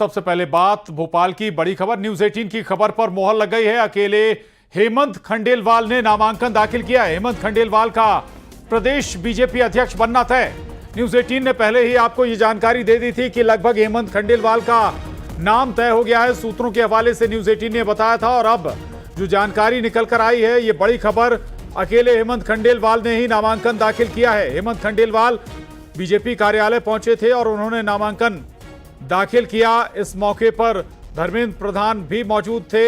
सबसे पहले बात भोपाल की बड़ी खबर न्यूज 18 की खबर पर मोहर लग गई है। अकेले हेमंत खंडेलवाल ने नामांकन दाखिल किया है। हेमंत खंडेलवाल का प्रदेश बीजेपी अध्यक्ष बनना तय। न्यूज 18 ने पहले ही आपको यह जानकारी दे दी थी कि लगभग हेमंत खंडेलवाल का नाम तय हो गया है। सूत्रों के हवाले से न्यूज 18 ने बताया था और अब जो जानकारी निकल कर आई है, ये बड़ी खबर, अकेले हेमंत खंडेलवाल ने ही नामांकन दाखिल किया है। हेमंत खंडेलवाल बीजेपी कार्यालय पहुंचे थे और उन्होंने नामांकन दाखिल किया। इस मौके पर धर्मेंद्र प्रधान भी मौजूद थे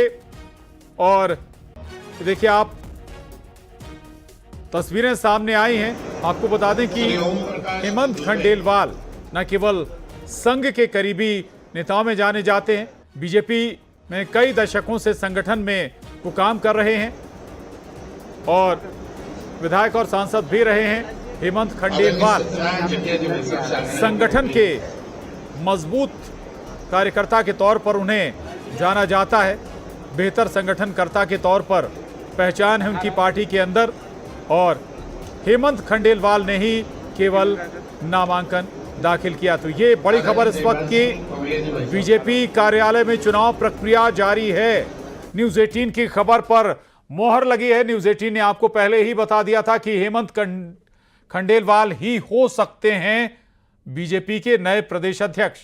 और देखिए आप तस्वीरें सामने आई हैं। आपको बता दें कि हेमंत खंडेलवाल न केवल संघ के करीबी नेताओं में जाने जाते हैं, बीजेपी में कई दशकों से संगठन में वो काम कर रहे हैं और विधायक और सांसद भी रहे हैं। हेमंत खंडेलवाल संगठन के मजबूत कार्यकर्ता के तौर पर उन्हें जाना जाता है। बेहतर संगठनकर्ता के तौर पर पहचान है उनकी पार्टी के अंदर और हेमंत खंडेलवाल ने ही केवल नामांकन दाखिल किया। तो ये बड़ी खबर इस वक्त की बीजेपी कार्यालय में चुनाव प्रक्रिया जारी है। न्यूज 18 की खबर पर मोहर लगी है। न्यूज 18 ने आपको पहले ही बता दिया था कि हेमंत खंडेलवाल ही हो सकते हैं बीजेपी के नए प्रदेश अध्यक्ष।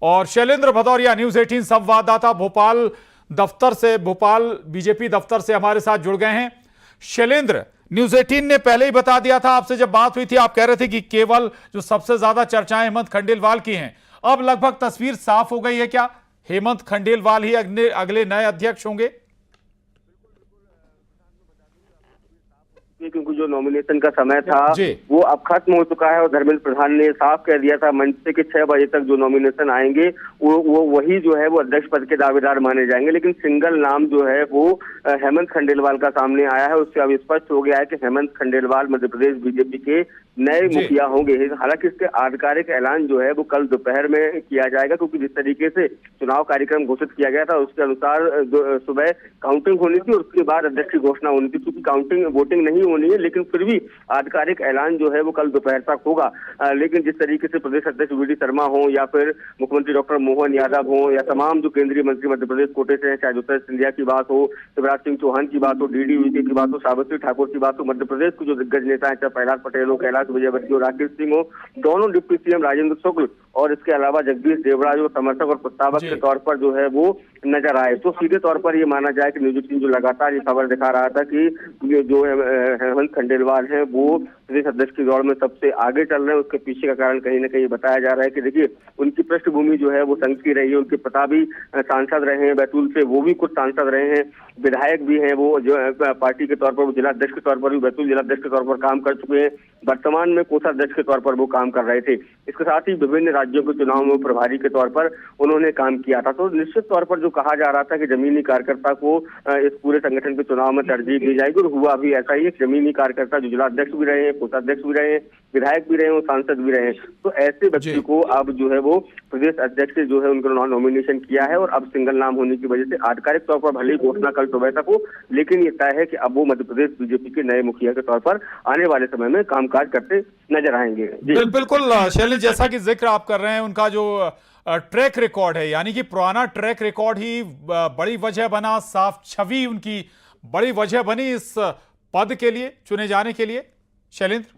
और शैलेंद्र भदौरिया न्यूज 18 संवाददाता भोपाल बीजेपी दफ्तर से हमारे साथ जुड़ गए हैं। शैलेंद्र, न्यूज 18 ने पहले ही बता दिया था, आपसे जब बात हुई थी आप कह रहे थे कि केवल जो सबसे ज्यादा चर्चाएं हेमंत खंडेलवाल की हैं। अब लगभग तस्वीर साफ हो गई है क्या? हेमंत खंडेलवाल ही अगले नए अध्यक्ष होंगे? क्योंकि जो नॉमिनेशन का समय था वो अब खत्म हो चुका है और धर्मेंद्र प्रधान ने साफ कह दिया था मंच से कि 6 बजे तक जो नॉमिनेशन आएंगे वो वही जो है वो अध्यक्ष पद के दावेदार माने जाएंगे। लेकिन सिंगल नाम जो है वो हेमंत खंडेलवाल का सामने आया है। उससे अब स्पष्ट हो गया है कि हेमंत खंडेलवाल मध्य प्रदेश बीजेपी के नए मुखिया होंगे। हालांकि इसके आधिकारिक ऐलान जो है वो कल दोपहर में किया जाएगा, क्योंकि जिस तरीके से चुनाव कार्यक्रम घोषित किया गया था उसके अनुसार सुबह काउंटिंग होनी थी और उसके बाद अध्यक्ष की घोषणा होनी थी। क्योंकि काउंटिंग वोटिंग नहीं होनी है, लेकिन फिर भी आधिकारिक ऐलान जो है वो कल दोपहर तक होगा। लेकिन जिस तरीके से प्रदेश अध्यक्ष वी डी शर्मा हो या फिर मुख्यमंत्री डॉक्टर मोहन यादव हो या तमाम जो केंद्रीय मंत्री मध्य प्रदेश कोटे से हैं, चाहे ज्योतिरादित्य सिंधिया की बात हो, शिवराज सिंह चौहान की बात हो, डीडी वीके की बात हो, सावित्री ठाकुर की बात हो, मध्य प्रदेश के जो दिग्गज नेता हैं, चाहे प्रहलाद पटेल हो, कैलाश विजयवर्गीय हो, राकेश सिंह हो, दोनों डिप्टी सीएम राजेंद्र शुक्ल और इसके अलावा जगदीश देवड़ा जो समर्थक और प्रस्तावक के तौर पर जो है वो नजर आए। तो सीधे तौर पर ये माना जाए कि न्यूज 18 जो लगातार ये खबर दिखा रहा था कि जो हेमंत खंडेलवाल है वो प्रदेश अध्यक्ष की दौड़ में सबसे आगे चल रहे हैं। उसके पीछे का कारण कहीं ना कहीं बताया जा रहा है कि देखिए उनकी पृष्ठभूमि जो है वो संघ की रही है। उनके पिता भी सांसद रहे हैं बैतूल से, वो भी कुछ सांसद रहे हैं, विधायक भी हैं, वो जो पार्टी के तौर पर जिला अध्यक्ष के तौर पर भी बैतूल जिला अध्यक्ष के तौर पर काम कर चुके हैं। वर्तमान में कोषाध्यक्ष के तौर पर वो काम कर रहे थे। इसके साथ ही विभिन्न राज्यों के चुनाव में प्रभारी के तौर पर उन्होंने काम किया था। तो निश्चित तौर पर जो कहा जा रहा था कि जमीनी कार्यकर्ता को इस पूरे संगठन के चुनाव में तरजीह दी जाएगी और हुआ भी ऐसा ही। जमीनी कार्यकर्ता जो जिला अध्यक्ष भी रहे हैं, कोषाध्यक्ष भी रहे हैं, विधायक भी रहे हैं, सांसद भी रहे हैं। तो ऐसे व्यक्ति को अब जो है वो प्रदेश अध्यक्ष से जो है उनको नॉमिनेशन किया है और अब सिंगल नाम होने की वजह से आधिकारिक तौर पर भले ही घोषणा कल सुबह तक हो, लेकिन ये तय है कि अब वो मध्य प्रदेश बीजेपी के नए मुखिया के तौर पर आने वाले समय में कामकाज करते नजर आएंगे। बिल्कुल शैलेंद्र, जैसा कि जिक्र आप कर रहे हैं, उनका जो ट्रैक रिकॉर्ड है, यानी कि पुराना ट्रैक रिकॉर्ड ही बड़ी वजह बना, साफ छवि उनकी बड़ी वजह बनी इस पद के लिए चुने जाने के लिए। शैलेंद्र,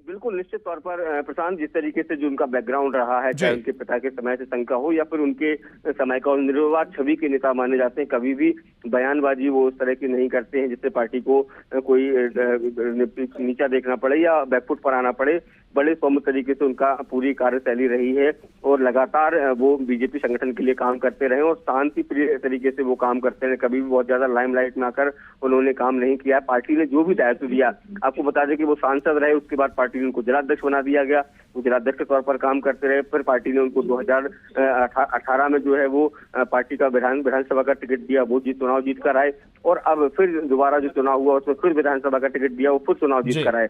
बिल्कुल निश्चित तौर पर प्रशांत, जिस तरीके से जो उनका बैकग्राउंड रहा है, चाहे उनके पिता के समय से संघ का हो या फिर उनके समय का, निर्विवाद छवि के नेता माने जाते हैं। कभी भी बयानबाजी वो उस तरह की नहीं करते हैं जिससे पार्टी को कोई नीचा देखना पड़े या बैकफुट पर आना पड़े। बड़े सौम्य तरीके से उनका पूरी कार्यशैली रही है और लगातार वो बीजेपी संगठन के लिए काम करते रहे और शांति प्रिय तरीके से वो काम करते रहे। कभी भी बहुत ज्यादा लाइमलाइट में आकर उन्होंने काम नहीं किया। पार्टी ने जो भी दायित्व दिया, आपको बता दें कि वो सांसद रहे, उसके बाद पार्टी ने उनको जिलाध्यक्ष बना दिया गया, वो जिलाध्यक्ष के तौर पर काम करते रहे। फिर पार्टी ने उनको 2018 में जो है वो पार्टी का विधानसभा का टिकट दिया, वो चुनाव जीत कर आए और अब फिर दोबारा जो चुनाव हुआ उसमें फिर विधानसभा का टिकट दिया, वो फिर चुनाव जीत कर आए।